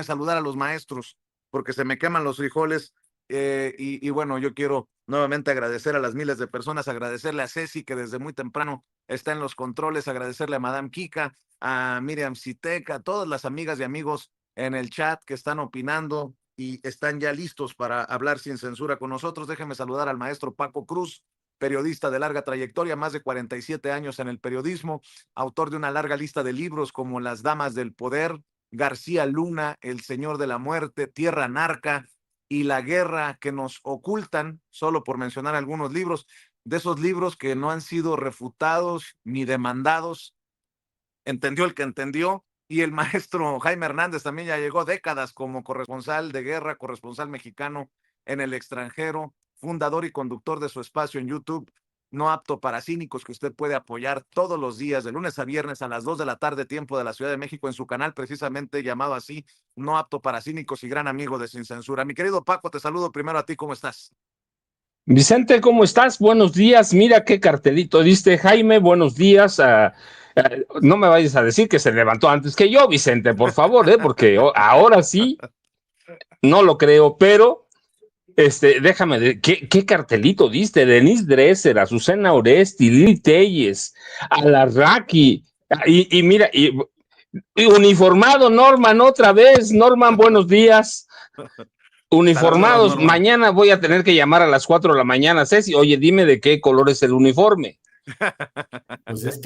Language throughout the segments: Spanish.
saludar a los maestros, porque se me queman los frijoles. Y bueno, yo quiero nuevamente agradecer a las miles de personas, agradecerle a Ceci, que desde muy temprano está en los controles, agradecerle a Madame Kika, a Miriam Citeca, a todas las amigas y amigos en el chat que están opinando y están ya listos para hablar sin censura con nosotros. Déjenme saludar al maestro Paco Cruz, periodista de larga trayectoria, más de 47 años en el periodismo, autor de una larga lista de libros como Las Damas del Poder, García Luna, El Señor de la Muerte, Tierra Narca y La Guerra que nos ocultan, solo por mencionar algunos libros, de esos libros que no han sido refutados ni demandados. Entendió el que entendió. Y el maestro Jaime Hernández también ya llegó décadas como corresponsal de guerra, corresponsal mexicano en el extranjero, fundador y conductor de su espacio en YouTube, No Apto para Cínicos, que usted puede apoyar todos los días, de lunes a viernes a las 2 de la tarde, tiempo de la Ciudad de México, en su canal precisamente llamado así, No Apto para Cínicos, y gran amigo de Sin Censura. Mi querido Paco, te saludo primero a ti, ¿cómo estás? Vicente, ¿cómo estás? Buenos días. Mira qué cartelito diste, Jaime. Buenos días. No me vayas a decir que se levantó antes que yo, Vicente, por favor, porque ahora sí no lo creo, pero déjame, ¿qué cartelito diste? Denise Dresser, Azucena Oresti, Lili Telles, Alarraqui, y mira, y uniformado Norman otra vez. Norman, buenos días. Uniformados, Saludos, mañana voy a tener que llamar a las 4 de la mañana, Ceci. Oye, dime de qué color es el uniforme. Pues es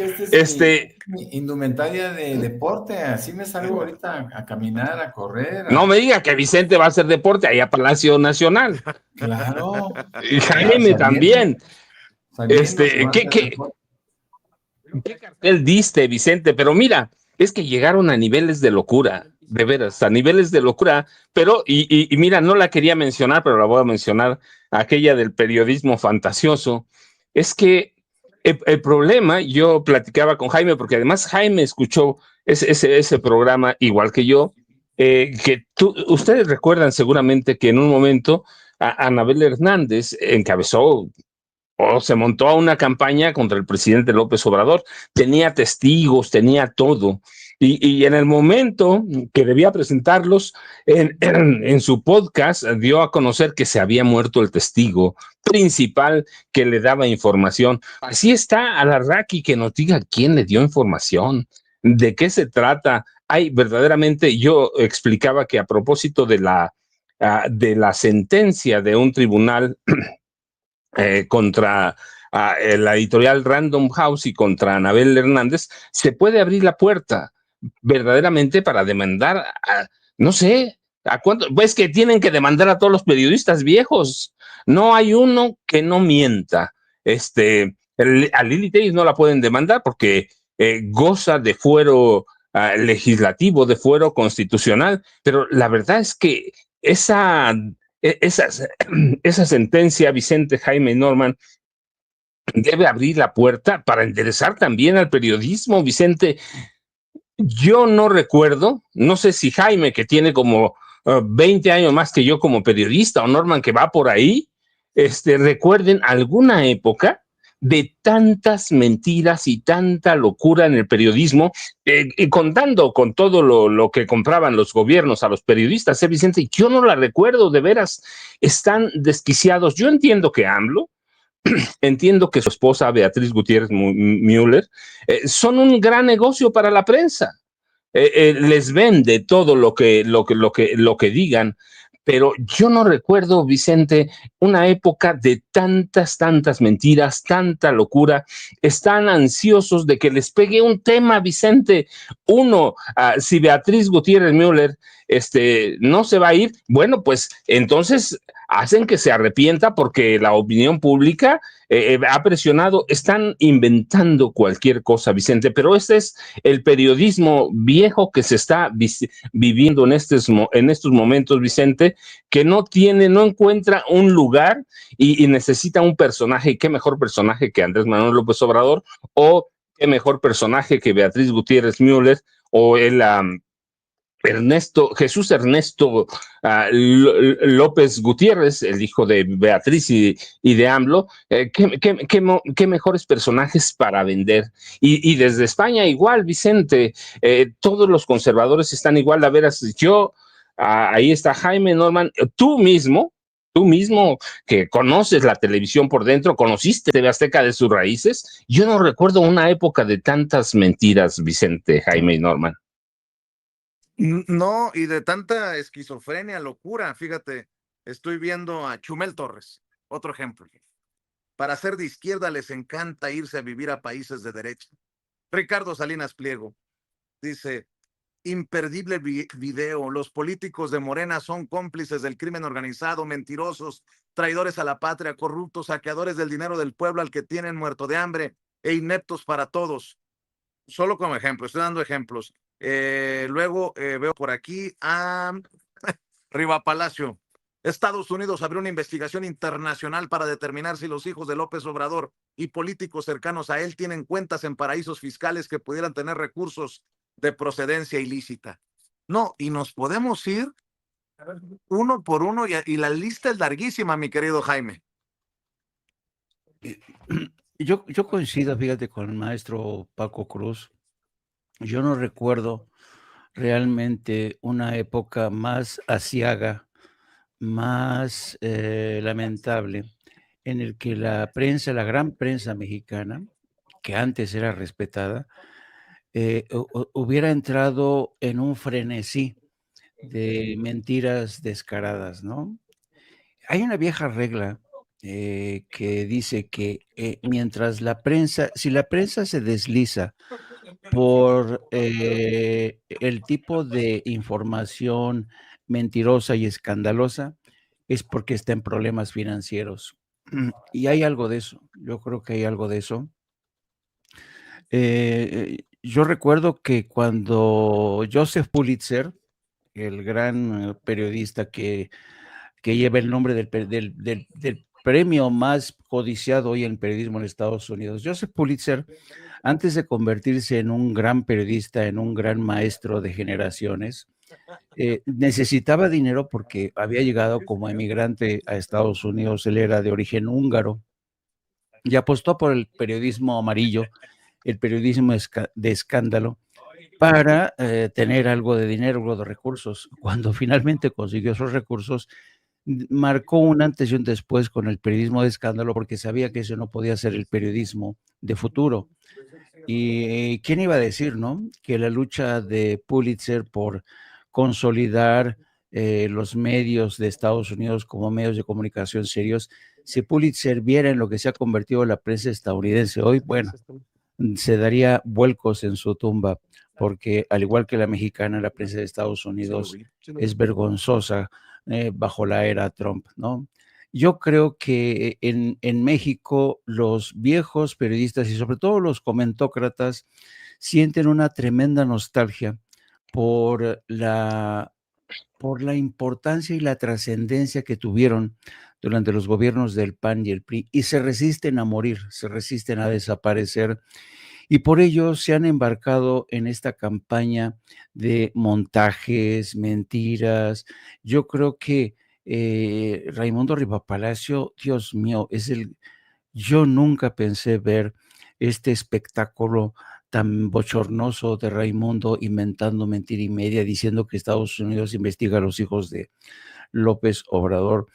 que mi indumentaria de deporte, así me salgo ahorita a caminar, a correr. No me diga que Vicente va a hacer deporte allá a Palacio Nacional. Claro. Y Jaime también. Saliendo, ¿Qué cartel diste, Vicente? Pero mira, es que llegaron a niveles de locura, de veras, a niveles de locura, pero, y mira, no la quería mencionar, pero la voy a mencionar, aquella del periodismo fantasioso. Es que el problema, yo platicaba con Jaime, porque además Jaime escuchó ese programa igual que yo, ustedes recuerdan seguramente que en un momento Anabel Hernández encabezó o se montó a una campaña contra el presidente López Obrador. Tenía testigos, tenía todo. Y en el momento que debía presentarlos, en su podcast dio a conocer que se había muerto el testigo principal que le daba información. Así está Alarraqui, que nos diga quién le dio información, de qué se trata. Hay verdaderamente, yo explicaba que a propósito de la sentencia de un tribunal contra la editorial Random House y contra Anabel Hernández, se puede abrir la puerta verdaderamente para demandar no sé, ¿a cuánto? Pues que tienen que demandar a todos los periodistas viejos. No hay uno que no mienta. A Lili Telles no la pueden demandar porque goza de fuero legislativo, de fuero constitucional, pero la verdad es que esa esa sentencia, Vicente, Jaime, Norman, debe abrir la puerta para enderezar también al periodismo, Vicente. Yo no recuerdo, no sé si Jaime, que tiene como 20 años más que yo como periodista, o Norman, que va por ahí, recuerden alguna época de tantas mentiras y tanta locura en el periodismo, y contando con todo lo que compraban los gobiernos a los periodistas, Vicente, yo no la recuerdo, de veras, están desquiciados. Yo entiendo que AMLO, entiendo que su esposa Beatriz Gutiérrez Müller son un gran negocio para la prensa. Les vende todo lo que digan, pero yo no recuerdo, Vicente, una época de tantas mentiras, tanta locura. Están ansiosos de que les pegue un tema, Vicente. Uno, si Beatriz Gutiérrez Müller no se va a ir, bueno, pues entonces hacen que se arrepienta porque la opinión pública ha presionado. Están inventando cualquier cosa, Vicente, pero este es el periodismo viejo que se está viviendo en estos momentos, Vicente, que no encuentra un lugar y necesita un personaje. ¿Y qué mejor personaje que Andrés Manuel López Obrador? ¿O qué mejor personaje que Beatriz Gutiérrez Müller o el Jesús Ernesto López Gutiérrez, el hijo de Beatriz y de AMLO? ¿Qué mejores personajes para vender? Y desde España igual, Vicente, todos los conservadores están igual. A ver, yo Ahí está Jaime Norman, tú mismo que conoces la televisión por dentro, conociste TV Azteca de sus raíces. Yo no recuerdo una época de tantas mentiras, Vicente, Jaime y Norman. No, y de tanta esquizofrenia, locura, fíjate, estoy viendo a Chumel Torres, otro ejemplo. Para ser de izquierda les encanta irse a vivir a países de derecha. Ricardo Salinas Pliego dice, imperdible video, los políticos de Morena son cómplices del crimen organizado, mentirosos, traidores a la patria, corruptos, saqueadores del dinero del pueblo al que tienen muerto de hambre e ineptos para todos. Solo como ejemplo, estoy dando ejemplos. Luego veo por aquí a Riva Palacio. Estados Unidos abrió una investigación internacional para determinar si los hijos de López Obrador y políticos cercanos a él tienen cuentas en paraísos fiscales que pudieran tener recursos de procedencia ilícita. No, y nos podemos ir uno por uno y la lista es larguísima, mi querido Jaime. Yo coincido, fíjate, con el maestro Paco Cruz. Yo no recuerdo realmente una época más aciaga, más lamentable, en el que la prensa, la gran prensa mexicana, que antes era respetada, hubiera entrado en un frenesí de mentiras descaradas, ¿no? Hay una vieja regla que dice que mientras la prensa, si la prensa se desliza por el tipo de información mentirosa y escandalosa, es porque está en problemas financieros. Y hay algo de eso, yo creo que hay algo de eso. Yo recuerdo que cuando Joseph Pulitzer, el gran periodista que lleva el nombre del premio más codiciado hoy en periodismo en Estados Unidos, Joseph Pulitzer, antes de convertirse en un gran periodista, en un gran maestro de generaciones, necesitaba dinero porque había llegado como emigrante a Estados Unidos. Él era de origen húngaro y apostó por el periodismo amarillo, el periodismo de escándalo, para tener algo de dinero, algo de recursos. Cuando finalmente consiguió esos recursos, marcó un antes y un después con el periodismo de escándalo, porque sabía que eso no podía ser el periodismo de futuro. Y quién iba a decir, ¿no? Que la lucha de Pulitzer por consolidar los medios de Estados Unidos como medios de comunicación serios, si Pulitzer viera en lo que se ha convertido la prensa estadounidense hoy, bueno, se daría vuelcos en su tumba, porque al igual que la mexicana, la prensa de Estados Unidos es vergonzosa bajo la era Trump, ¿no? Yo creo que en México los viejos periodistas y sobre todo los comentócratas sienten una tremenda nostalgia por por la importancia y la trascendencia que tuvieron durante los gobiernos del PAN y el PRI, y se resisten a morir, se resisten a desaparecer, y por ello se han embarcado en esta campaña de montajes, mentiras. Yo creo que Raimundo Rivapalacio, Dios mío, yo nunca pensé ver este espectáculo tan bochornoso de Raimundo inventando mentira y media, diciendo que Estados Unidos investiga a los hijos de López Obrador.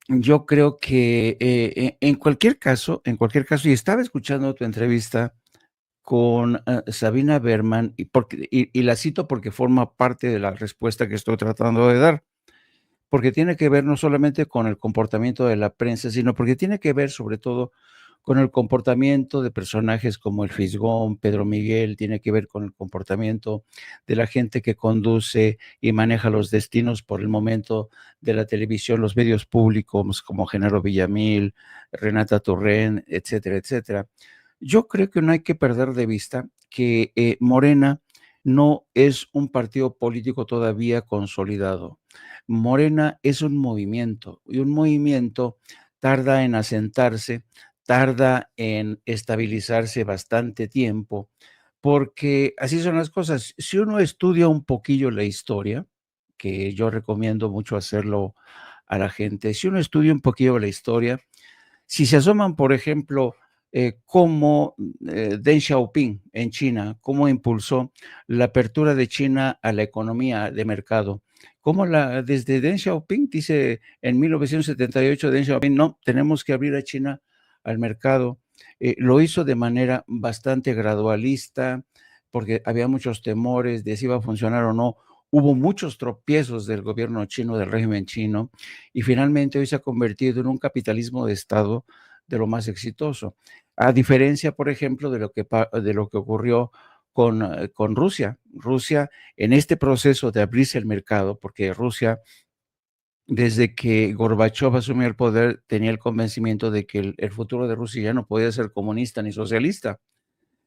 Yo creo que en cualquier caso, y estaba escuchando tu entrevista con Sabina Berman, y la cito porque forma parte de la respuesta que estoy tratando de dar, porque tiene que ver no solamente con el comportamiento de la prensa, sino porque tiene que ver sobre todo con el comportamiento de personajes como el Fisgón, Pedro Miguel, tiene que ver con el comportamiento de la gente que conduce y maneja los destinos por el momento de la televisión, los medios públicos como Genaro Villamil, Renata Turrén, etcétera, etcétera. Yo creo que no hay que perder de vista que Morena no es un partido político todavía consolidado. Morena es un movimiento, y un movimiento tarda en asentarse, tarda en estabilizarse bastante tiempo, porque así son las cosas. Si uno estudia un poquillo la historia, que yo recomiendo mucho hacerlo a la gente, si uno estudia un poquillo la historia, si se asoman, por ejemplo, cómo Deng Xiaoping en China, cómo impulsó la apertura de China a la economía de mercado, Cómo desde Deng Xiaoping, dice en 1978, Deng Xiaoping, no, tenemos que abrir a China al mercado. Lo hizo de manera bastante gradualista, porque había muchos temores de si iba a funcionar o no. Hubo muchos tropiezos del gobierno chino, del régimen chino, y finalmente hoy se ha convertido en un capitalismo de Estado de lo más exitoso. A diferencia, por ejemplo, de lo que ocurrió con Rusia. Rusia, en este proceso de abrirse el mercado, porque Rusia, desde que Gorbachev asumió el poder, tenía el convencimiento de que el futuro de Rusia ya no podía ser comunista ni socialista.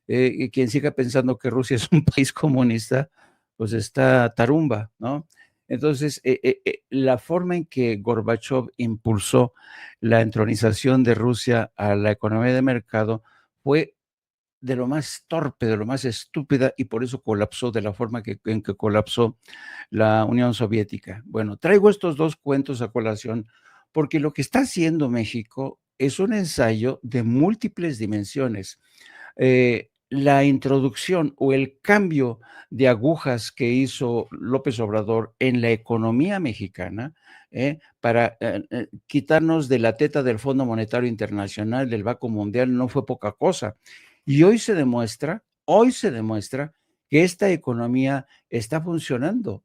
Y quien siga pensando que Rusia es un país comunista, pues está tarumba, ¿no? Entonces, la forma en que Gorbachev impulsó la entronización de Rusia a la economía de mercado fue de lo más torpe, de lo más estúpida, y por eso colapsó de la forma en que colapsó la Unión Soviética. Bueno, traigo estos dos cuentos a colación porque lo que está haciendo México es un ensayo de múltiples dimensiones. La introducción o el cambio de agujas que hizo López Obrador en la economía mexicana, para quitarnos de la teta del Fondo Monetario Internacional, del Banco Mundial, no fue poca cosa. Y hoy se demuestra que esta economía está funcionando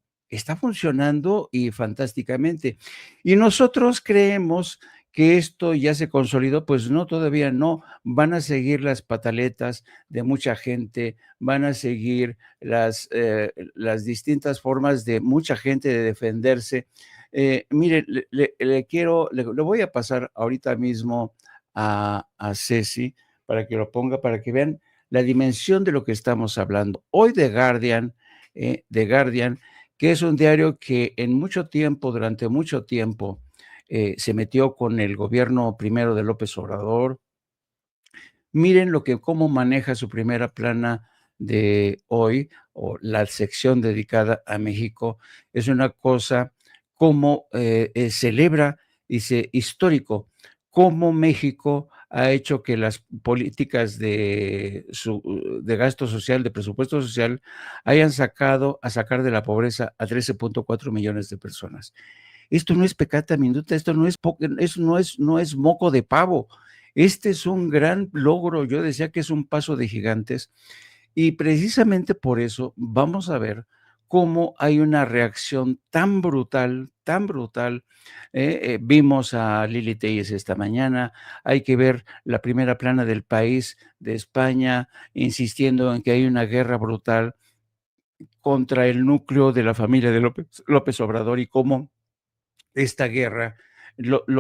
y fantásticamente. Y nosotros creemos que esto ya se consolidó, pues no, todavía no. Van a seguir las pataletas de mucha gente, van a seguir las distintas formas de mucha gente de defenderse. Mire, le voy a pasar ahorita mismo a Ceci para que lo ponga, para que vean la dimensión de lo que estamos hablando. Hoy The Guardian, que es un diario que durante mucho tiempo, se metió con el gobierno primero de López Obrador. Miren cómo maneja su primera plana de hoy, o la sección dedicada a México. Es una cosa como celebra, dice, histórico, cómo México ha hecho que las políticas de gasto social, de presupuesto social, hayan sacar de la pobreza a 13.4 millones de personas. Esto no es pecata minuta, esto no es moco de pavo. Este es un gran logro. Yo decía que es un paso de gigantes, y precisamente por eso vamos a ver cómo hay una reacción tan brutal, tan brutal. Vimos a Lili Telles esta mañana. Hay que ver la primera plana del País de España insistiendo en que hay una guerra brutal contra el núcleo de la familia de López Obrador, y cómo esta guerra,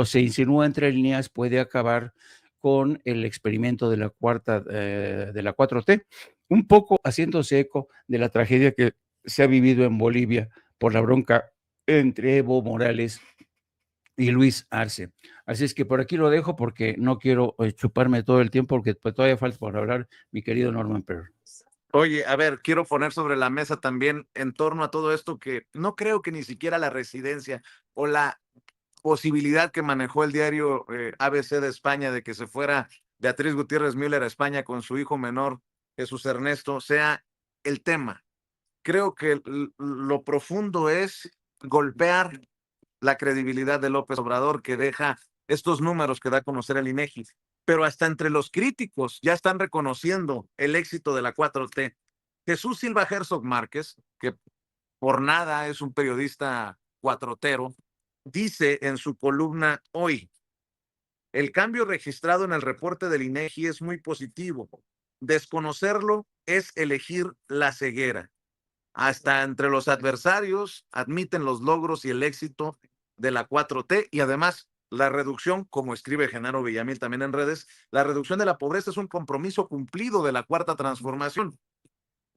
se insinúa entre líneas, puede acabar con el experimento de la 4T, un poco haciéndose eco de la tragedia que se ha vivido en Bolivia por la bronca entre Evo Morales y Luis Arce. Así es que por aquí lo dejo porque no quiero chuparme todo el tiempo, porque pues, todavía falta por hablar, mi querido Norman Perry. Oye, a ver, quiero poner sobre la mesa también en torno a todo esto que no creo que ni siquiera la residencia o la posibilidad que manejó el diario ABC de España de que se fuera Beatriz Gutiérrez Müller a España con su hijo menor, Jesús Ernesto, sea el tema. Creo que lo profundo es golpear la credibilidad de López Obrador, que deja estos números que da a conocer el INEGI. Pero hasta entre los críticos ya están reconociendo el éxito de la 4T. Jesús Silva Herzog Márquez, que por nada es un periodista cuatrotero, dice en su columna hoy: el cambio registrado en el reporte del INEGI es muy positivo. Desconocerlo es elegir la ceguera. Hasta entre los adversarios admiten los logros y el éxito de la 4T, y además la reducción, como escribe Genaro Villamil también en redes, la reducción de la pobreza es un compromiso cumplido de la Cuarta Transformación.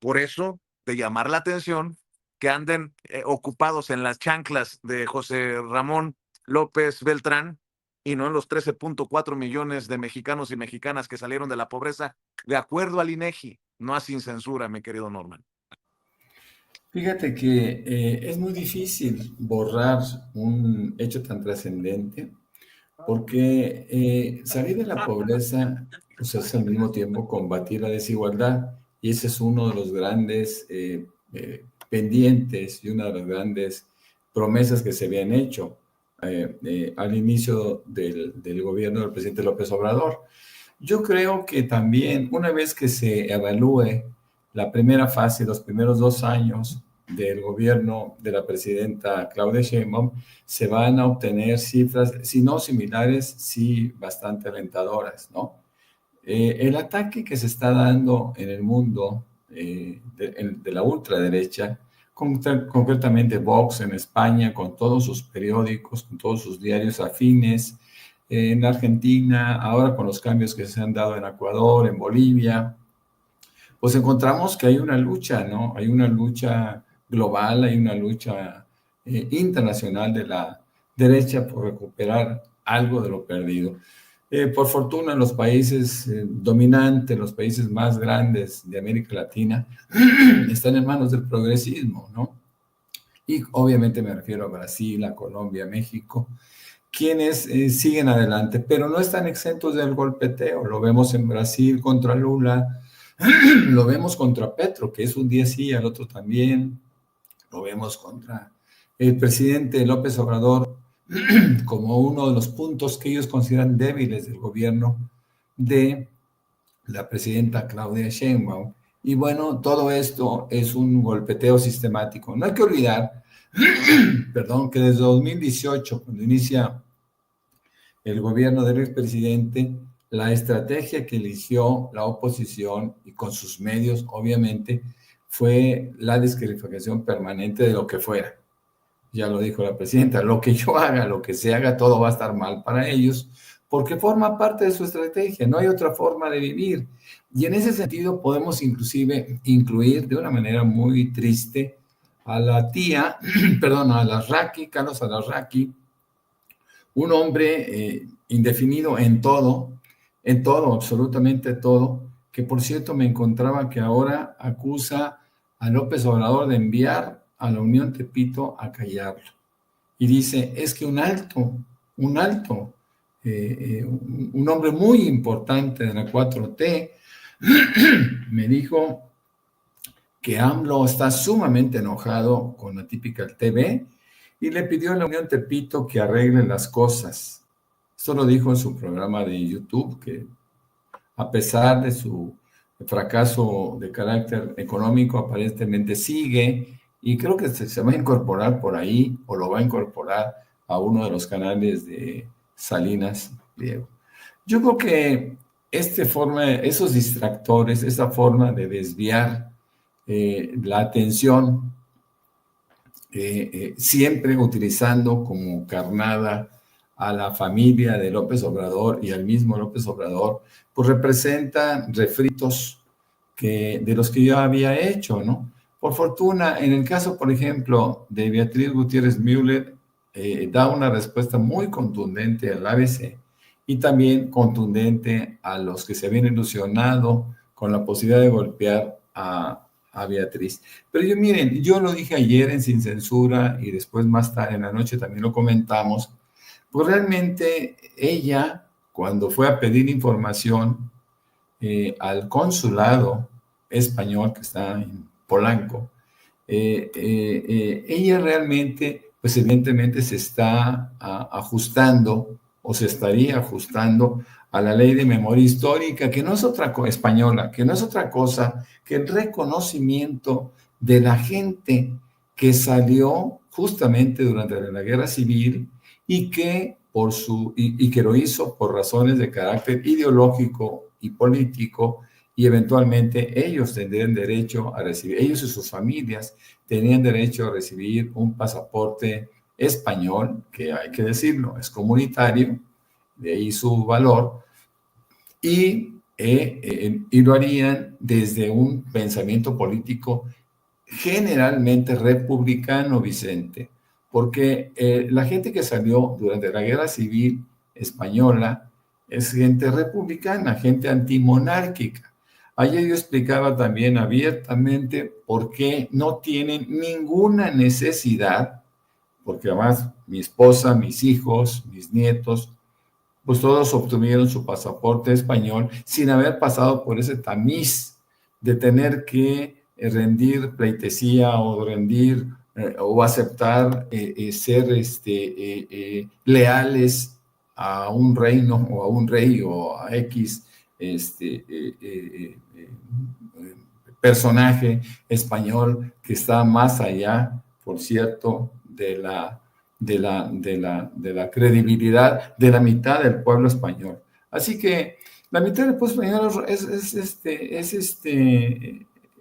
Por eso, de llamar la atención que anden ocupados en las chanclas de José Ramón López Beltrán y no en los 13.4 millones de mexicanos y mexicanas que salieron de la pobreza, de acuerdo al INEGI, no a Sin Censura, mi querido Norman. Fíjate que es muy difícil borrar un hecho tan trascendente, porque salir de la pobreza pues, es al mismo tiempo combatir la desigualdad, y ese es uno de los grandes pendientes y una de las grandes promesas que se habían hecho al inicio del gobierno del presidente López Obrador. Yo creo que también una vez que se evalúe la primera fase, los primeros 2 años del gobierno de la presidenta Claudia Sheinbaum, se van a obtener cifras, si no similares, sí bastante alentadoras, ¿no? El ataque que se está dando en el mundo de la ultraderecha, concretamente Vox en España, con todos sus periódicos, con todos sus diarios afines, en Argentina, ahora con los cambios que se han dado en Ecuador, en Bolivia, pues encontramos que hay una lucha, ¿no? Hay una lucha global, hay una lucha internacional de la derecha por recuperar algo de lo perdido. Por fortuna, los países dominantes, los países más grandes de América Latina, están en manos del progresismo, ¿no? Y obviamente me refiero a Brasil, a Colombia, a México, quienes siguen adelante, pero no están exentos del golpeteo. Lo vemos en Brasil contra Lula, lo vemos contra Petro, que es un día sí, al otro también. Lo vemos contra el presidente López Obrador, como uno de los puntos que ellos consideran débiles del gobierno de la presidenta Claudia Sheinbaum. Y bueno, todo esto es un golpeteo sistemático. No hay que olvidar, perdón, que desde 2018, cuando inicia el gobierno del expresidente, la estrategia que eligió la oposición y con sus medios, obviamente, fue la descalificación permanente de lo que fuera. Ya lo dijo la presidenta, lo que yo haga, lo que se haga, todo va a estar mal para ellos, porque forma parte de su estrategia, no hay otra forma de vivir. Y en ese sentido podemos inclusive incluir de una manera muy triste a la tía, perdón, a Alarraqui, Carlos Alarraqui, un hombre indefinido en todo, absolutamente todo, que por cierto me encontraba que ahora acusa a López Obrador de enviar a la Unión Tepito a callarlo. Y dice, es que un hombre muy importante de la 4T, me dijo que AMLO está sumamente enojado con la típica TV y le pidió a la Unión Tepito que arregle las cosas. Esto lo dijo en su programa de YouTube, que a pesar de su fracaso de carácter económico, aparentemente sigue, y creo que se va a incorporar por ahí, o lo va a incorporar a uno de los canales de Salinas Pliego. Yo creo que esos distractores, esa forma de desviar la atención, siempre utilizando como carnada a la familia de López Obrador y al mismo López Obrador, pues representan refritos de los que yo había hecho, ¿no? Por fortuna, en el caso, por ejemplo, de Beatriz Gutiérrez Müller, da una respuesta muy contundente al ABC y también contundente a los que se habían ilusionado con la posibilidad de golpear a Beatriz. Pero miren, yo lo dije ayer en Sin Censura y después más tarde en la noche también lo comentamos, pues realmente ella, cuando fue a pedir información al consulado español que está en Polanco, ella realmente, pues evidentemente se está ajustando o se estaría ajustando a la ley de memoria histórica, que no es otra cosa, española, que no es otra cosa que el reconocimiento de la gente que salió justamente durante la Guerra Civil y que lo hizo por razones de carácter ideológico y político, y eventualmente ellos tendrían derecho a recibir, ellos y sus familias tenían derecho a recibir un pasaporte español, que hay que decirlo, es comunitario, de ahí su valor, y lo harían desde un pensamiento político generalmente republicano, Vicente, porque la gente que salió durante la Guerra Civil Española es gente republicana, gente antimonárquica. Ayer yo explicaba también abiertamente por qué no tienen ninguna necesidad, porque además mi esposa, mis hijos, mis nietos, pues todos obtuvieron su pasaporte español sin haber pasado por ese tamiz de tener que rendir pleitesía o rendir o aceptar ser leales a un reino o a un rey o a X personaje español que está más allá, por cierto, de la credibilidad de la mitad del pueblo español. Así que la mitad del pueblo español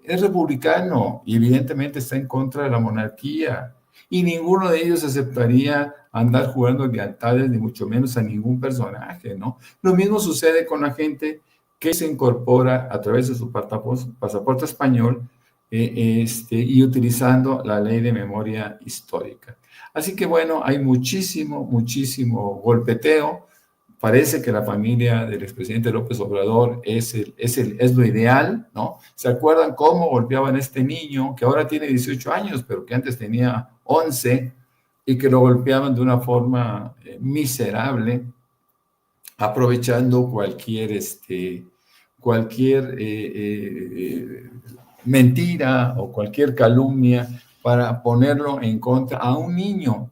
es republicano y evidentemente está en contra de la monarquía. Y ninguno de ellos aceptaría andar jugando lealtades, ni mucho menos a ningún personaje, ¿no? Lo mismo sucede con la gente que se incorpora a través de su pasaporte español y utilizando la ley de memoria histórica. Así que bueno, hay muchísimo golpeteo. Parece que la familia del expresidente López Obrador es lo ideal, ¿no? ¿Se acuerdan cómo golpeaban a este niño que ahora tiene 18 años, pero que antes tenía 11 y que lo golpeaban de una forma miserable, aprovechando cualquier mentira o cualquier calumnia para ponerlo en contra a un niño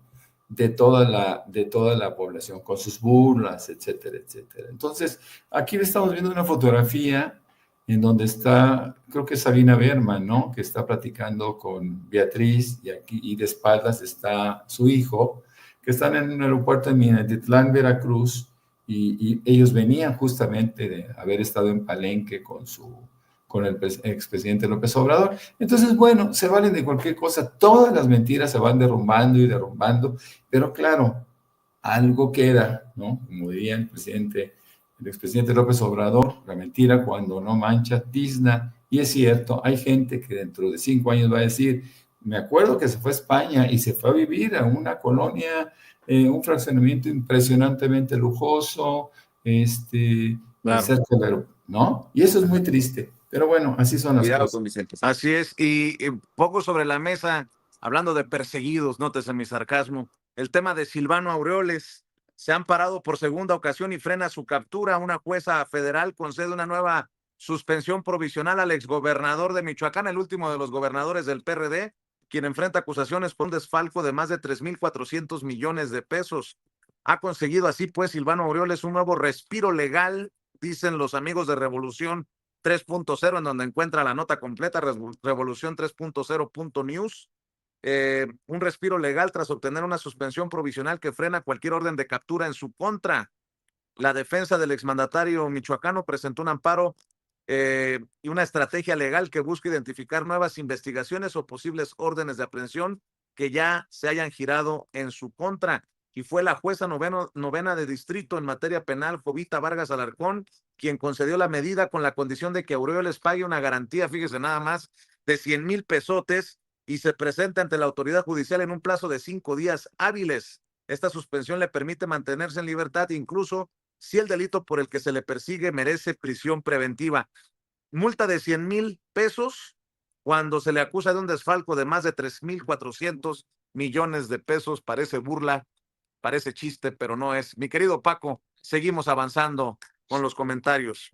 de toda la población, con sus burlas, etcétera, etcétera. Entonces, aquí estamos viendo una fotografía en donde está, creo que es Sabina Berman, ¿no? Que está platicando con Beatriz y de espaldas está su hijo, que están en un aeropuerto en Minatitlán, Veracruz, y ellos venían justamente de haber estado en Palenque con el expresidente López Obrador. Entonces, bueno, se valen de cualquier cosa, todas las mentiras se van derrumbando y derrumbando, pero claro, algo queda, ¿no? Como diría el expresidente López Obrador, la mentira cuando no mancha, tizna, y es cierto, hay gente que dentro de 5 años va a decir, me acuerdo que se fue a España y se fue a vivir a una colonia, un fraccionamiento impresionantemente lujoso, Claro. cerca del, ¿no? Y eso es muy triste. Pero bueno, así son las Cuidado cosas. con Vicente. Así es. Y poco sobre la mesa, hablando de perseguidos, nótese mi sarcasmo, el tema de Silvano Aureoles. Se han parado por segunda ocasión y frena su captura. Una jueza federal concede una nueva suspensión provisional al exgobernador de Michoacán, el último de los gobernadores del PRD, quien enfrenta acusaciones por un desfalco de más de 3,400 millones de pesos. Ha conseguido así, pues, Silvano Aureoles un nuevo respiro legal, dicen los amigos de Revolución 3.0, en donde encuentra la nota completa, Revolución 3.0.news. Un respiro legal tras obtener una suspensión provisional que frena cualquier orden de captura en su contra. La defensa del exmandatario michoacano presentó un amparo y una estrategia legal que busca identificar nuevas investigaciones o posibles órdenes de aprehensión que ya se hayan girado en su contra. Y fue la jueza novena de distrito en materia penal, Jovita Vargas Alarcón, quien concedió la medida con la condición de que Aureoles pague una garantía, fíjese nada más, de 100,000 pesotes y se presente ante la autoridad judicial en un plazo de 5 días hábiles. Esta suspensión le permite mantenerse en libertad incluso si el delito por el que se le persigue merece prisión preventiva. Multa de 100,000 pesos cuando se le acusa de un desfalco de más de 3,400 millones de pesos. Parece burla, parece chiste, pero no es. Mi querido Paco, seguimos avanzando con los comentarios.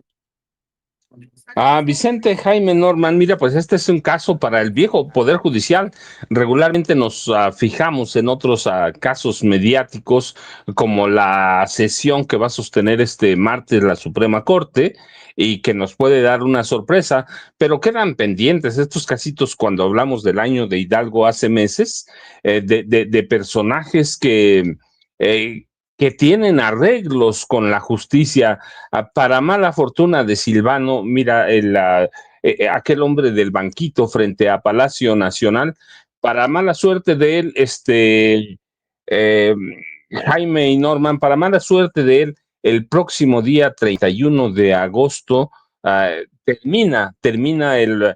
Vicente Jaime Norman, mira, pues este es un caso para el viejo Poder Judicial. Regularmente nos fijamos en otros casos mediáticos, como la sesión que va a sostener este martes la Suprema Corte y que nos puede dar una sorpresa, pero quedan pendientes estos casitos cuando hablamos del año de Hidalgo hace meses, de personajes que tienen arreglos con la justicia. Para mala fortuna de Silvano, mira, aquel hombre del banquito frente a Palacio Nacional, para mala suerte de él, eh, Jaime y Norman, para mala suerte de él, el próximo día 31 de agosto termina terminan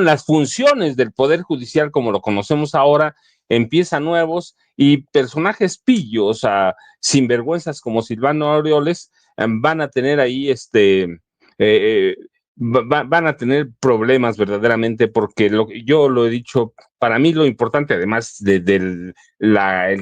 las funciones del Poder Judicial como lo conocemos ahora, empiezan nuevos y personajes pillos, sinvergüenzas como Silvano Aureoles, van a tener ahí van a tener problemas verdaderamente, porque yo lo he dicho, para mí lo importante, además el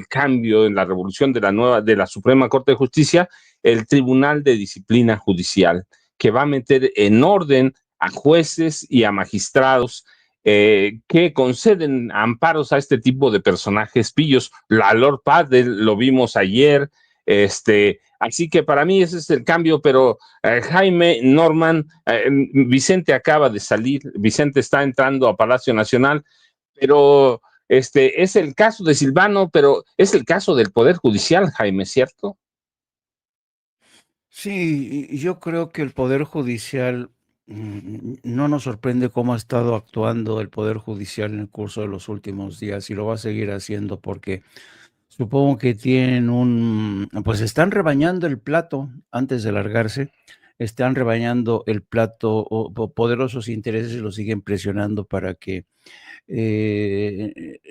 cambio en la revolución de la Suprema Corte de Justicia, el Tribunal de Disciplina Judicial, que va a meter en orden a jueces y a magistrados que conceden amparos a este tipo de personajes pillos. La Lord Paddle lo vimos ayer, así que para mí ese es el cambio, pero Jaime, Norman, Vicente acaba de salir, Vicente está entrando a Palacio Nacional, pero es el caso de Silvano, pero es el caso del Poder Judicial, Jaime, ¿cierto? Sí, y yo creo que el Poder Judicial, no nos sorprende cómo ha estado actuando el Poder Judicial en el curso de los últimos días y lo va a seguir haciendo porque supongo que tienen pues están rebañando el plato antes de largarse, están rebañando el plato o poderosos intereses y lo siguen presionando para que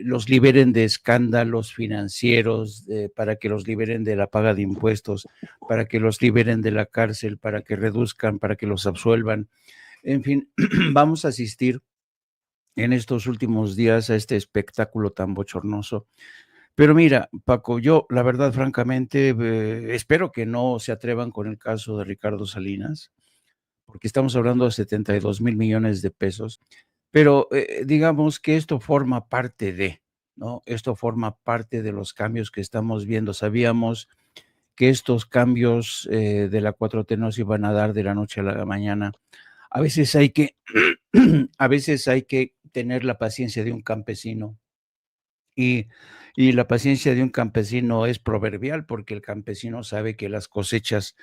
los liberen de escándalos financieros, para que los liberen de la paga de impuestos, para que los liberen de la cárcel, para que reduzcan, para que los absuelvan. En fin, vamos a asistir en estos últimos días a este espectáculo tan bochornoso. Pero mira, Paco, yo la verdad, francamente, espero que no se atrevan con el caso de Ricardo Salinas, porque estamos hablando de 72,000 millones de pesos, pero digamos que esto forma parte de, ¿no? Esto forma parte de los cambios que estamos viendo. Sabíamos que estos cambios de la 4T no se iban a dar de la noche a la mañana. A veces hay que, a veces hay que tener la paciencia de un campesino y, y la paciencia de un campesino es proverbial porque el campesino sabe que las cosechas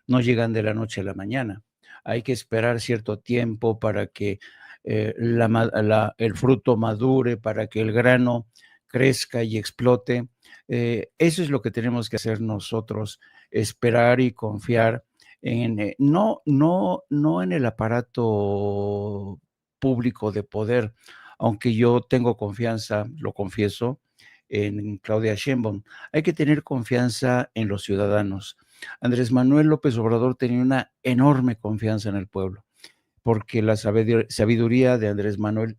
no llegan de la noche a la mañana. Hay que esperar cierto tiempo para que el fruto madure, para que el grano crezca y explote. Eso es lo que tenemos que hacer nosotros, esperar y confiar en, no en el aparato público de poder, aunque yo tengo confianza, lo confieso, en Claudia Sheinbaum. Hay que tener confianza en los ciudadanos. Andrés Manuel López Obrador tenía una enorme confianza en el pueblo, porque la sabiduría de Andrés Manuel,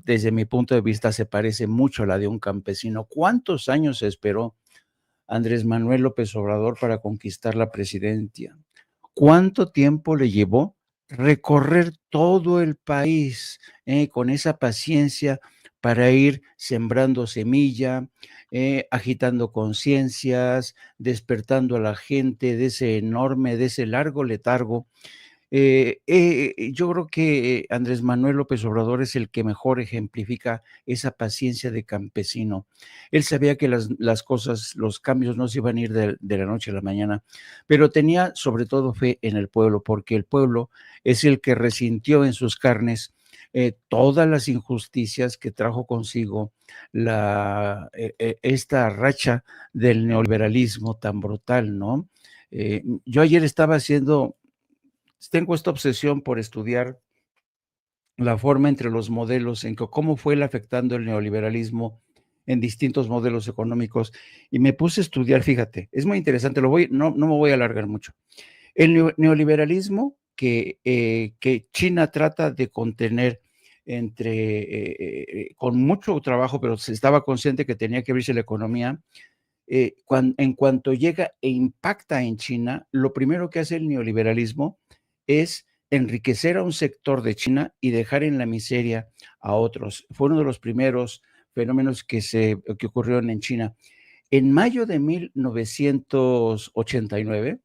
desde mi punto de vista, se parece mucho a la de un campesino. ¿Cuántos años esperó Andrés Manuel López Obrador para conquistar la presidencia? ¿Cuánto tiempo le llevó recorrer todo el país con esa paciencia para ir sembrando semilla, agitando conciencias, despertando a la gente de de ese largo letargo? Yo creo que Andrés Manuel López Obrador es el que mejor ejemplifica esa paciencia de campesino. Él sabía que las cosas, los cambios no se iban a ir de la noche a la mañana, pero tenía sobre todo fe en el pueblo, porque el pueblo es el que resintió en sus carnes todas las injusticias que trajo consigo esta racha del neoliberalismo tan brutal, ¿no? Yo ayer estaba tengo esta obsesión por estudiar la forma entre los modelos, en cómo fue él afectando el neoliberalismo en distintos modelos económicos, y me puse a estudiar, fíjate, es muy interesante, no me voy a alargar mucho. El neoliberalismo que China trata de contener con mucho trabajo, pero se estaba consciente que tenía que abrirse la economía. En cuanto llega e impacta en China, lo primero que hace el neoliberalismo es enriquecer a un sector de China y dejar en la miseria a otros. Fue uno de los primeros fenómenos que ocurrieron en China. En mayo de 1989,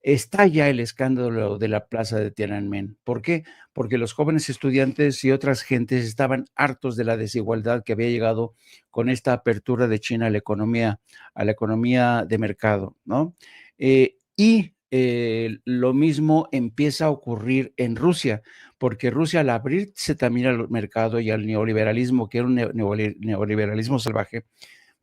estalla el escándalo de la plaza de Tiananmen. ¿Por qué? Porque los jóvenes estudiantes y otras gentes estaban hartos de la desigualdad que había llegado con esta apertura de China a la economía de mercado, ¿no? Lo mismo empieza a ocurrir en Rusia, porque Rusia, al abrirse también al mercado y al neoliberalismo, que era un neoliberalismo salvaje,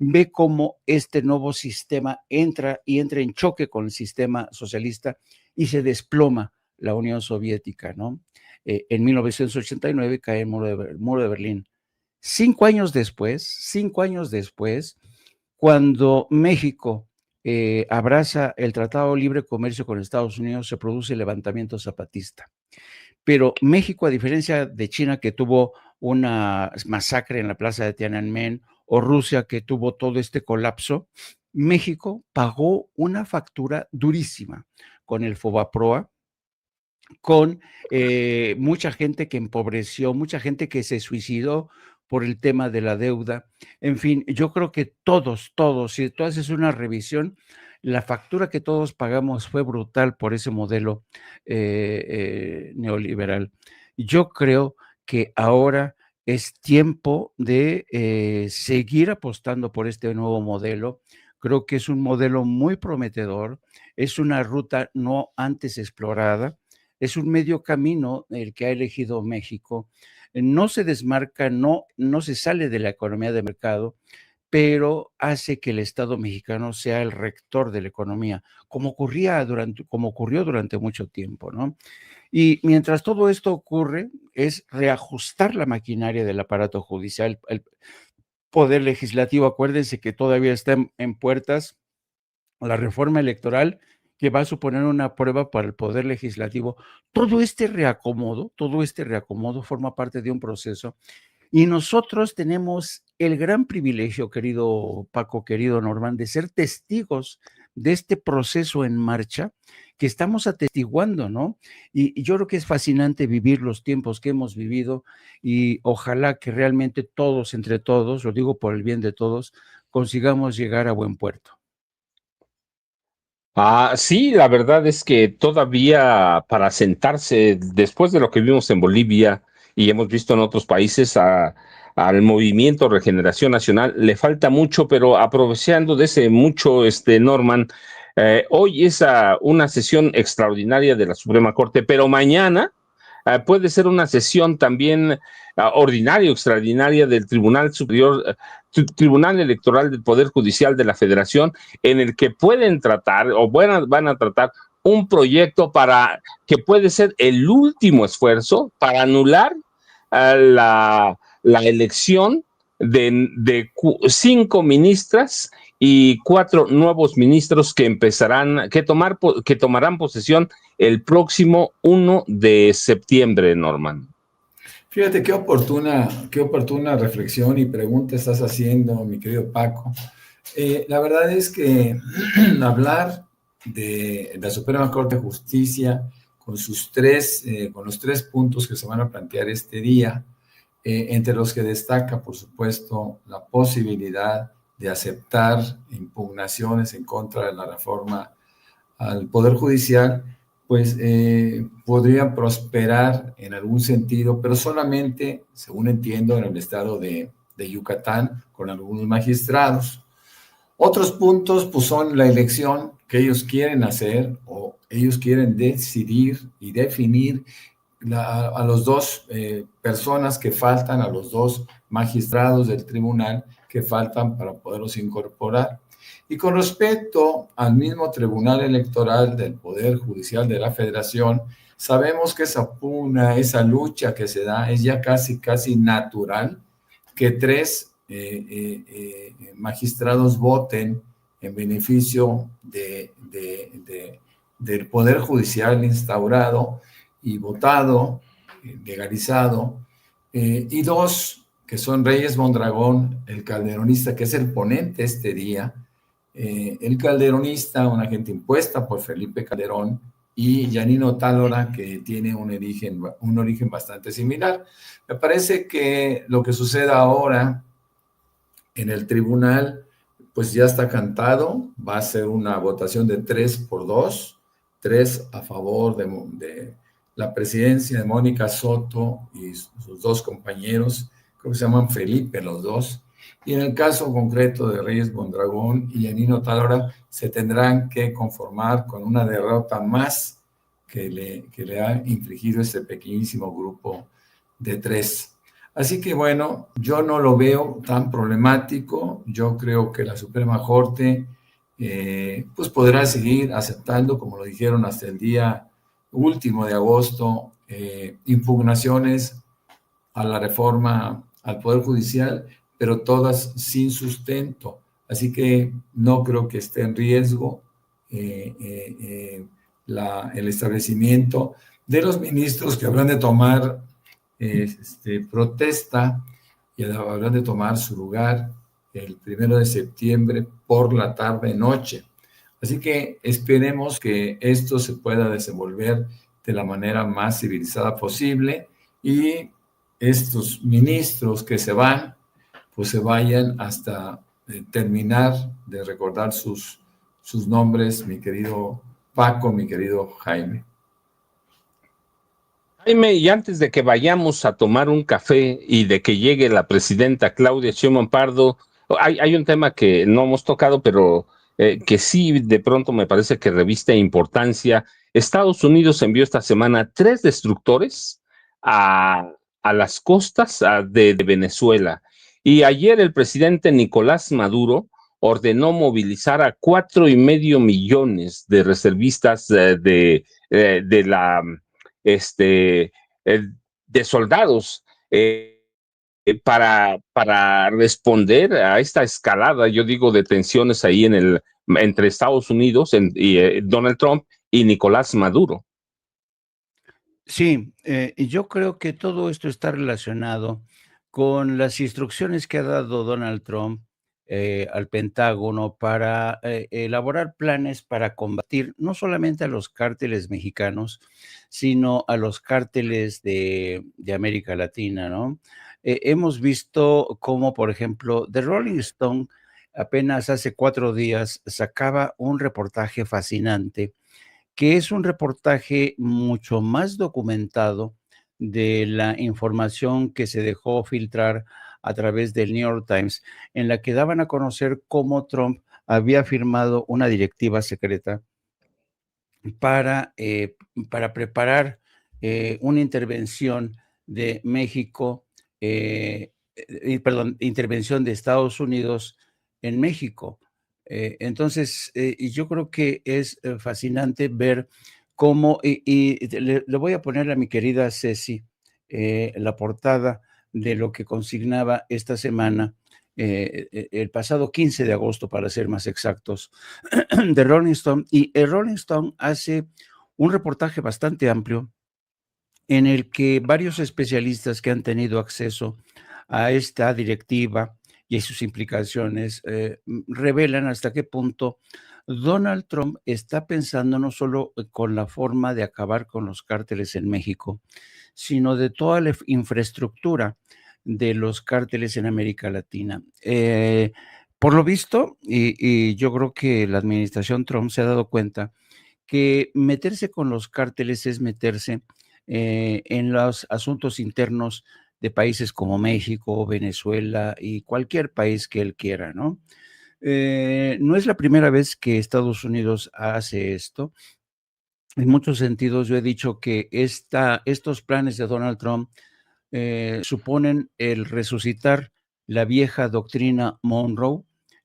ve cómo este nuevo sistema entra en choque con el sistema socialista y se desploma la Unión Soviética, ¿no? En 1989 cae el muro de Berlín. 5 años después, cuando México abraza el Tratado de Libre Comercio con Estados Unidos, se produce el levantamiento zapatista. Pero México, a diferencia de China, que tuvo una masacre en la plaza de Tiananmen, o Rusia, que tuvo todo este colapso, México pagó una factura durísima con el Fobaproa, con mucha gente que empobreció, mucha gente que se suicidó por el tema de la deuda. En fin, yo creo que todos, si tú haces una revisión, la factura que todos pagamos fue brutal por ese modelo neoliberal. Yo creo que ahora es tiempo de seguir apostando por este nuevo modelo. Creo que es un modelo muy prometedor, es una ruta no antes explorada, es un medio camino el que ha elegido México. No se desmarca, no se sale de la economía de mercado, pero hace que el Estado mexicano sea el rector de la economía, como ocurrió durante mucho tiempo, ¿no? Y mientras todo esto ocurre, es reajustar la maquinaria del aparato judicial. El poder legislativo, acuérdense que todavía está en puertas la reforma electoral, que va a suponer una prueba para el poder legislativo. Todo este reacomodo forma parte de un proceso, y nosotros tenemos el gran privilegio, querido Paco, querido Norman, de ser testigos de este proceso en marcha que estamos atestiguando, ¿no? Y yo creo que es fascinante vivir los tiempos que hemos vivido, y ojalá que realmente todos, entre todos, lo digo por el bien de todos, consigamos llegar a buen puerto. Sí, la verdad es que todavía para sentarse, después de lo que vimos en Bolivia y hemos visto en otros países, al movimiento Regeneración Nacional le falta mucho, pero aprovechando de ese mucho, Norman, hoy es una sesión extraordinaria de la Suprema Corte, pero mañana puede ser una sesión también ordinaria o extraordinaria del Tribunal Superior, Tribunal Electoral del Poder Judicial de la Federación, en el que pueden tratar o van a tratar un proyecto que puede ser el último esfuerzo para anular la elección de 5 ministras y 4 nuevos ministros que tomarán posesión el próximo 1 de septiembre, Norman. Fíjate qué oportuna reflexión y pregunta estás haciendo, mi querido Paco. La verdad es que hablar de la Suprema Corte de Justicia con los 3 puntos que se van a plantear este día, entre los que destaca, por supuesto, la posibilidad de aceptar impugnaciones en contra de la reforma al Poder Judicial, pues podrían prosperar en algún sentido, pero solamente, según entiendo, en el estado de Yucatán, con algunos magistrados. Otros puntos, pues, son la elección que ellos quieren hacer, o ellos quieren decidir y definir a los 2 personas que faltan, a los 2 magistrados del tribunal que faltan para poderlos incorporar. Y con respecto al mismo Tribunal Electoral del Poder Judicial de la Federación, sabemos que esa pugna, esa lucha que se da, es ya casi natural que 3 magistrados voten en beneficio del Poder Judicial instaurado y votado, legalizado, y 2 que son Reyes Mondragón, el calderonista, que es el ponente este día, el calderonista, una gente impuesta por Felipe Calderón, y Yanino Tálora, que tiene un origen bastante similar. Me parece que lo que sucede ahora en el tribunal, pues ya está cantado, va a ser una votación de 3-2, 3 a favor de la presidencia de Mónica Soto y sus 2 compañeros, creo que se llaman Felipe los 2, y en el caso concreto de Reyes Mondragón y Yanino Tálora, se tendrán que conformar con una derrota más que le ha infligido este pequeñísimo grupo de 3. Así que bueno, yo no lo veo tan problemático. Yo creo que la Suprema Corte pues podrá seguir aceptando, como lo dijeron, hasta el día último de agosto, impugnaciones a la reforma al Poder Judicial, pero todas sin sustento. Así que no creo que esté en riesgo el establecimiento de los ministros que habrán de tomar protesta y habrán de tomar su lugar el 1 de septiembre por la tarde-noche. Así que esperemos que esto se pueda desenvolver de la manera más civilizada posible y estos ministros que se van, pues se vayan hasta terminar de recordar sus nombres, mi querido Paco, mi querido Jaime. Jaime, y antes de que vayamos a tomar un café y de que llegue la presidenta Claudia Sheinbaum Pardo, hay un tema que no hemos tocado, pero que sí de pronto me parece que reviste importancia. Estados Unidos envió esta semana 3 destructores a las costas de Venezuela. Y ayer el presidente Nicolás Maduro ordenó movilizar a 4,5 millones de reservistas de la de soldados para responder a esta escalada, yo digo, de tensiones ahí entre Estados Unidos y Donald Trump y Nicolás Maduro. Sí, yo creo que todo esto está relacionado con las instrucciones que ha dado Donald Trump al Pentágono para elaborar planes para combatir no solamente a los cárteles mexicanos, sino a los cárteles de América Latina, ¿no? Hemos visto cómo, por ejemplo, The Rolling Stone apenas hace 4 días sacaba un reportaje fascinante, que es un reportaje mucho más documentado de la información que se dejó filtrar a través del New York Times, en la que daban a conocer cómo Trump había firmado una directiva secreta para, para preparar una intervención de México, perdón, intervención de Estados Unidos en México. Entonces, y yo creo que es fascinante ver cómo, le voy a poner a mi querida Ceci la portada de lo que consignaba esta semana, el pasado 15 de agosto, para ser más exactos, de Rolling Stone. Y el Rolling Stone hace un reportaje bastante amplio en el que varios especialistas que han tenido acceso a esta directiva y a sus implicaciones revelan hasta qué punto Donald Trump está pensando no solo con la forma de acabar con los cárteles en México, sino de toda la infraestructura de los cárteles en América Latina. Por lo visto, y yo creo que la administración Trump se ha dado cuenta que meterse con los cárteles es meterse en los asuntos internos de países como México, Venezuela y cualquier país que él quiera, ¿no? No es la primera vez que Estados Unidos hace esto. En muchos sentidos, yo he dicho que estos planes de Donald Trump suponen el resucitar la vieja doctrina Monroe.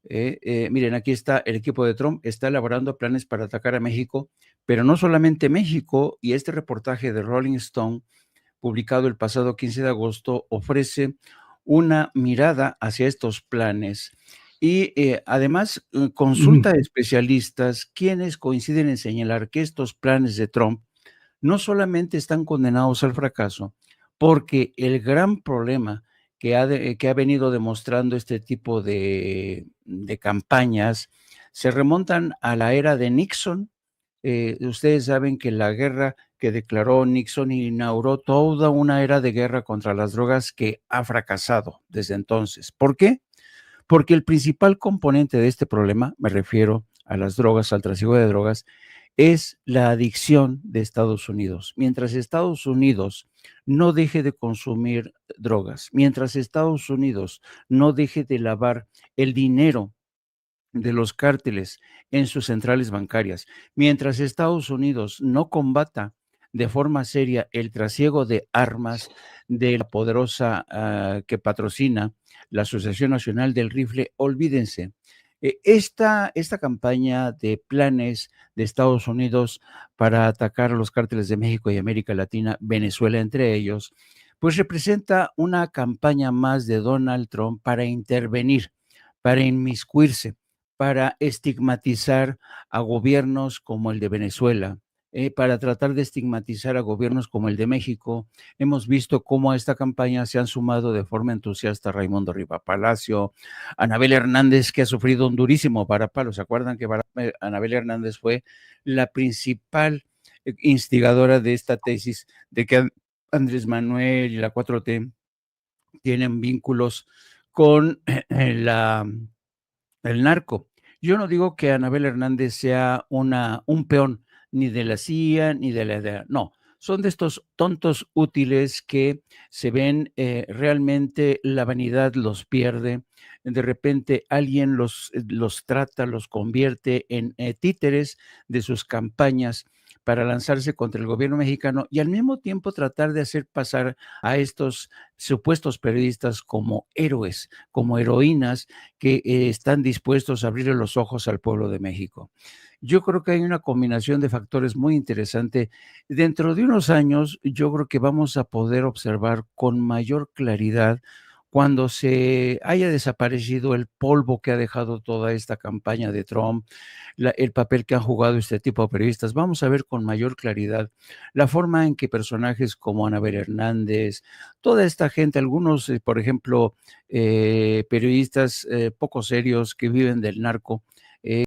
Miren, aquí está el equipo de Trump, está elaborando planes para atacar a México, pero no solamente México, y este reportaje de Rolling Stone, publicado el pasado 15 de agosto, ofrece una mirada hacia estos planes. Y además consulta a especialistas quienes coinciden en señalar que estos planes de Trump no solamente están condenados al fracaso, porque el gran problema que ha venido demostrando este tipo de campañas se remontan a la era de Nixon. Ustedes saben que la guerra que declaró Nixon inauguró toda una era de guerra contra las drogas que ha fracasado desde entonces. ¿Por qué? Porque el principal componente de este problema, me refiero a las drogas, al trasiego de drogas, es la adicción de Estados Unidos. Mientras Estados Unidos no deje de consumir drogas, mientras Estados Unidos no deje de lavar el dinero de los cárteles en sus centrales bancarias, mientras Estados Unidos no combata de forma seria el trasiego de armas de la poderosa que patrocina la Asociación Nacional del Rifle, olvídense. Esta campaña de planes de Estados Unidos para atacar a los cárteles de México y América Latina, Venezuela entre ellos, pues representa una campaña más de Donald Trump para intervenir, para inmiscuirse, para estigmatizar a gobiernos como el de Venezuela, para tratar de estigmatizar a gobiernos como el de México. Hemos visto cómo a esta campaña se han sumado de forma entusiasta Raimundo Riva Palacio, Anabel Hernández, que ha sufrido un durísimo varapalo. ¿Se acuerdan que Anabel Hernández fue la principal instigadora de esta tesis de que Andrés Manuel y la 4T tienen vínculos con el narco. Yo no digo que Anabel Hernández sea un peón ni de la CIA ni de la DEA, no. Son de estos tontos útiles que se ven realmente la vanidad los pierde. De repente alguien los trata, los convierte en títeres de sus campañas para lanzarse contra el gobierno mexicano y al mismo tiempo tratar de hacer pasar a estos supuestos periodistas como héroes, como heroínas que están dispuestos a abrirle los ojos al pueblo de México. Yo creo que hay una combinación de factores muy interesante. Dentro de unos años, yo creo que vamos a poder observar con mayor claridad cuando se haya desaparecido el polvo que ha dejado toda esta campaña de Trump, el papel que han jugado este tipo de periodistas. Vamos a ver con mayor claridad la forma en que personajes como Anabel Hernández, toda esta gente, algunos, por ejemplo, periodistas poco serios que viven del narco,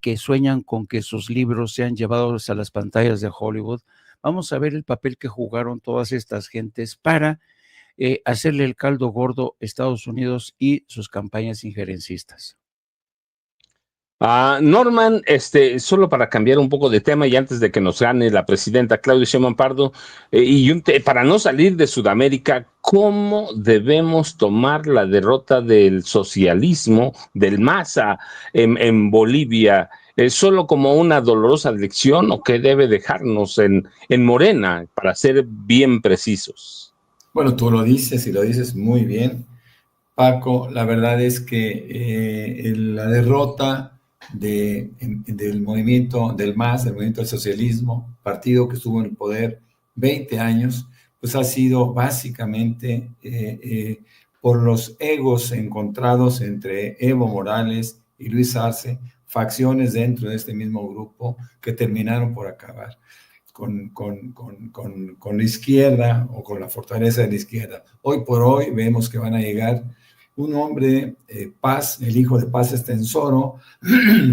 que sueñan con que sus libros sean llevados a las pantallas de Hollywood. Vamos a ver el papel que jugaron todas estas gentes para hacerle el caldo gordo a Estados Unidos y sus campañas injerencistas. Norman, solo para cambiar un poco de tema y antes de que nos gane la presidenta Claudia Sheinbaum Pardo, para no salir de Sudamérica, ¿cómo debemos tomar la derrota del socialismo, del MASA en Bolivia? ¿Solo como una dolorosa lección o qué debe dejarnos en Morena, para ser bien precisos? Bueno, tú lo dices y lo dices muy bien, Paco. La verdad es que la derrota del movimiento del MAS, del movimiento del socialismo, partido que estuvo en el poder 20 años, pues ha sido básicamente por los egos encontrados entre Evo Morales y Luis Arce, facciones dentro de este mismo grupo que terminaron por acabar con la izquierda o con la fortaleza de la izquierda. Hoy por hoy vemos que van a llegar un hombre, Paz, el hijo de Paz Estenssoro,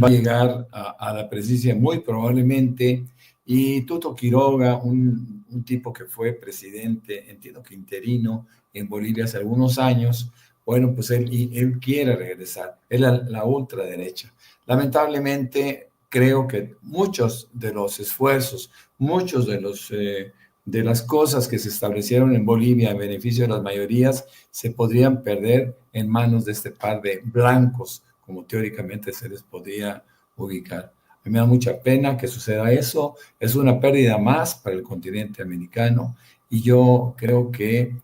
va a llegar a la presidencia muy probablemente, y Tuto Quiroga, un tipo que fue presidente, entiendo que interino, en Bolivia hace algunos años, bueno, pues él quiere regresar, es la ultraderecha. Lamentablemente, creo que muchos de los esfuerzos, muchos de las cosas que se establecieron en Bolivia en beneficio de las mayorías se podrían perder en manos de este par de blancos, como teóricamente se les podría ubicar. A mí me da mucha pena que suceda eso, es una pérdida más para el continente americano y yo creo que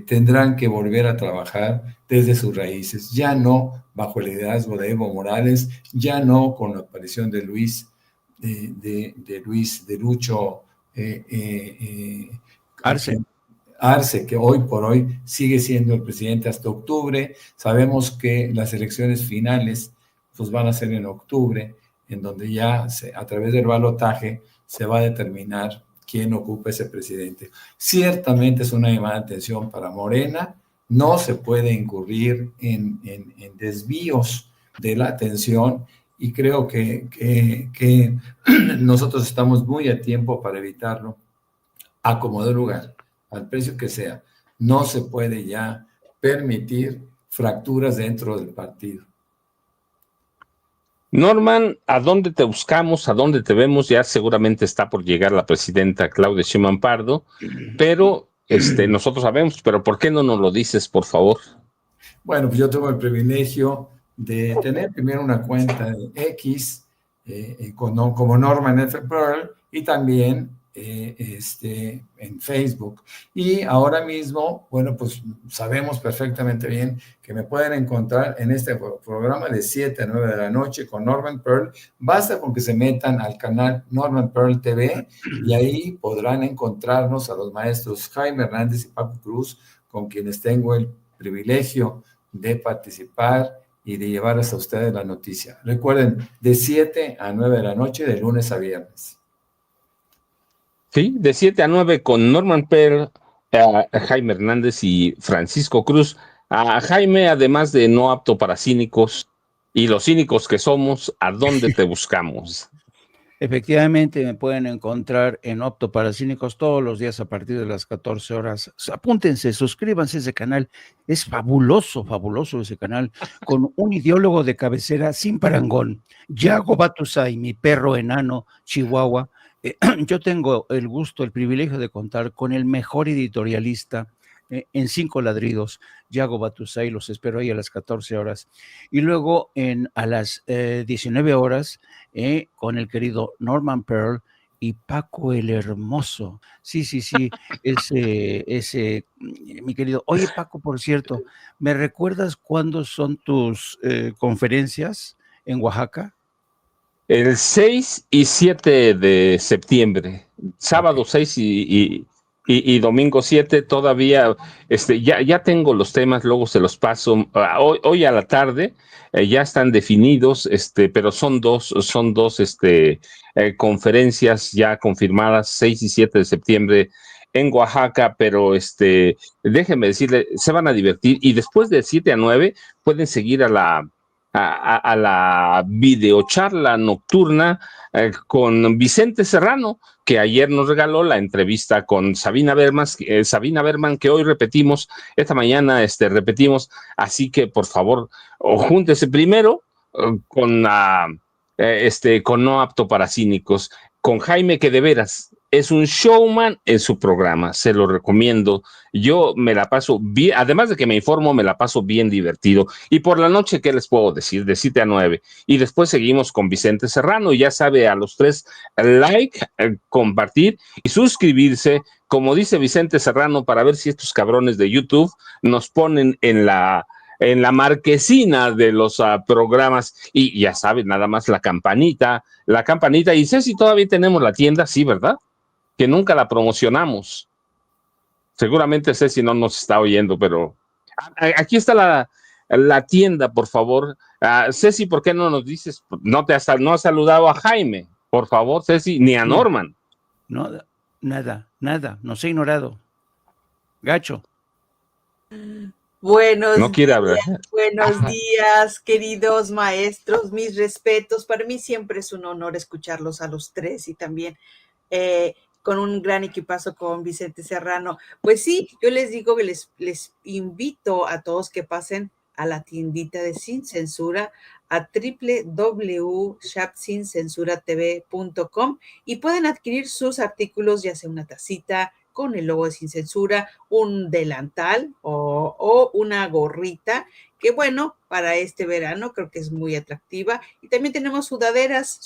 tendrán que volver a trabajar desde sus raíces, ya no bajo el liderazgo de Evo Morales, ya no con la aparición de Lucho Arce, que hoy por hoy sigue siendo el presidente hasta octubre. Sabemos que las elecciones finales pues van a ser en octubre, en donde ya a través del balotaje se va a determinar quién ocupa ese presidente. Ciertamente es una llamada de atención para Morena. No se puede incurrir en desvíos de la atención y creo que nosotros estamos muy a tiempo para evitarlo a como dé lugar, al precio que sea. No se puede ya permitir fracturas dentro del partido. Norman, ¿a dónde te buscamos? ¿A dónde te vemos? Ya seguramente está por llegar la presidenta Claudia Sheinbaum Pardo, pero nosotros sabemos, pero ¿por qué no nos lo dices, por favor? Bueno, pues yo tengo el privilegio de tener primero una cuenta de X como Norman F. Pearl y también en Facebook. Y ahora mismo, bueno, pues sabemos perfectamente bien que me pueden encontrar en este programa de 7 a 9 de la noche con Norman Pearl. Basta con que se metan al canal Norman Pearl TV y ahí podrán encontrarnos a los maestros Jaime Hernández y Paco Cruz, con quienes tengo el privilegio de participar y de llevar hasta ustedes la noticia. Recuerden, de 7 a 9 de la noche, de lunes a viernes. Sí, de 7 a 9 con Norman Pearl, Jaime Hernández y Francisco Cruz. A Jaime, además de no apto para cínicos, y los cínicos que somos, ¿a dónde te buscamos? Efectivamente, me pueden encontrar en Opto para Cínicos todos los días a partir de las 14 horas. Apúntense, suscríbanse a ese canal. Es fabuloso, fabuloso ese canal, con un ideólogo de cabecera sin parangón, Yago Batusay, mi perro enano chihuahua. Yo tengo el gusto, el privilegio de contar con el mejor editorialista en 5 ladridos, Yago Batusay. Los espero ahí a las 14 horas. Y luego a las 19 horas, con el querido Norman Pearl y Paco el Hermoso. Sí, mi querido. Oye, Paco, por cierto, ¿me recuerdas cuándo son tus conferencias en Oaxaca? El 6 y 7 de septiembre, sábado 6 y domingo 7, todavía, ya tengo los temas, luego se los paso. Hoy a la tarde ya están definidos, pero son dos conferencias ya confirmadas, 6 y 7 de septiembre en Oaxaca, pero déjenme decirle, se van a divertir, y después de 7 a 9 pueden seguir a la videocharla nocturna con Vicente Serrano, que ayer nos regaló la entrevista con Sabina Berman, que hoy repetimos, esta mañana repetimos, así que por favor, júntese primero con No Apto para Cínicos, con Jaime, que de veras es un showman en su programa, se lo recomiendo. Yo me la paso bien, además de que me informo, me la paso bien divertido. Y por la noche, ¿qué les puedo decir? De 7 a 9. Y después seguimos con Vicente Serrano. Y ya sabe, a los 3, like, compartir y suscribirse, como dice Vicente Serrano, para ver si estos cabrones de YouTube nos ponen en la marquesina de los programas. Y ya saben, nada más la campanita. Y sé si todavía tenemos la tienda, sí, ¿verdad? Que nunca la promocionamos. Seguramente Ceci no nos está oyendo, pero aquí está la tienda, por favor. Ceci, ¿por qué no nos dices? No has saludado a Jaime, por favor, Ceci, ni a Norman. No, nada, nos he ignorado. Gacho. No quiere hablar. Buenos días, queridos maestros, mis respetos. Para mí siempre es un honor escucharlos a los 3 y también con un gran equipazo con Vicente Serrano. Pues sí, yo les digo que les invito a todos que pasen a la tiendita de Sin Censura, a www.shopsincensuratv.com, y pueden adquirir sus artículos, ya sea una tacita con el logo de Sin Censura, un delantal o una gorrita, que bueno, para este verano creo que es muy atractiva. Y también tenemos sudaderas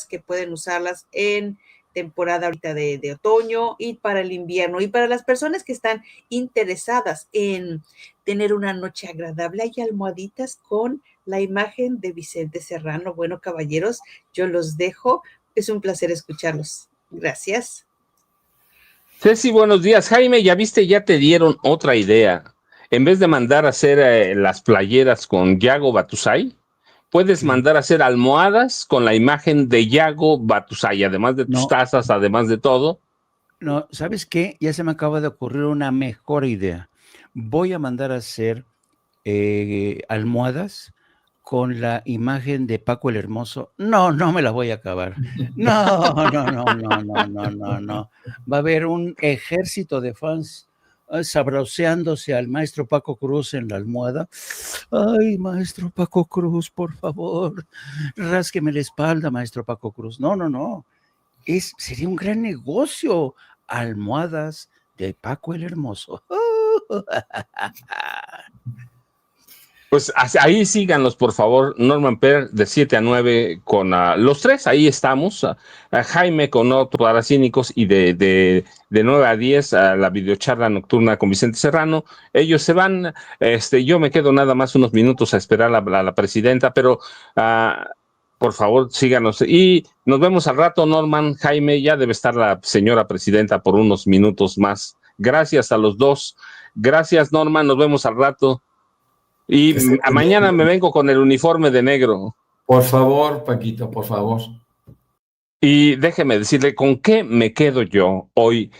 que pueden usarlas en temporada ahorita de otoño y para el invierno. Y para las personas que están interesadas en tener una noche agradable, hay almohaditas con la imagen de Vicente Serrano. Bueno, caballeros, yo los dejo. Es un placer escucharlos. Gracias. Ceci, buenos días. Jaime, ya viste, ya te dieron otra idea. En vez de mandar a hacer las playeras con Yago Batusay, puedes mandar a hacer almohadas con la imagen de Yago Batusay, además de tus tazas, además de todo. No, ¿sabes qué? Ya se me acaba de ocurrir una mejor idea. Voy a mandar a hacer almohadas con la imagen de Paco el Hermoso. No me la voy a acabar. No. Va a haber un ejército de fans sabroseándose al maestro Paco Cruz en la almohada. Ay, maestro Paco Cruz, por favor, rásqueme la espalda, maestro Paco Cruz. No. Sería un gran negocio. Almohadas de Paco el Hermoso. Pues ahí síganlos, por favor. Norman Per de 7 a 9 con los 3, ahí estamos. Jaime con Otto para Cínicos, y de 9 a 10 la videocharla nocturna con Vicente Serrano. Ellos se van, yo me quedo nada más unos minutos a esperar a la presidenta, pero por favor síganos. Y nos vemos al rato, Norman. Jaime, ya debe estar la señora presidenta por unos minutos más. Gracias a los dos. Gracias, Norman. Nos vemos al rato. Y mañana me vengo con el uniforme de negro. Por favor, Paquito, por favor. Y déjeme decirle, ¿con qué me quedo yo hoy?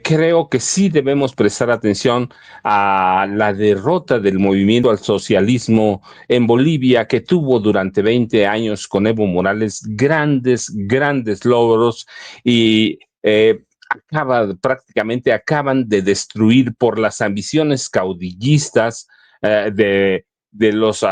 Creo que sí debemos prestar atención a la derrota del movimiento al socialismo en Bolivia, que tuvo durante 20 años con Evo Morales grandes logros y prácticamente acaban de destruir por las ambiciones caudillistas de los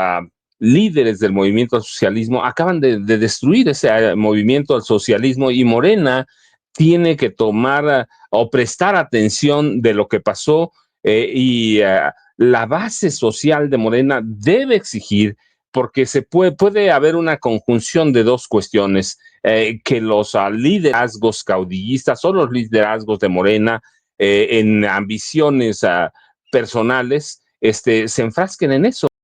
líderes del movimiento al socialismo, acaban de destruir ese movimiento al socialismo, y Morena tiene que tomar o prestar atención de lo que pasó, y la base social de Morena debe exigir, porque puede haber una conjunción de dos cuestiones, que los liderazgos caudillistas o los liderazgos de Morena en ambiciones personales se enfrasquen en eso.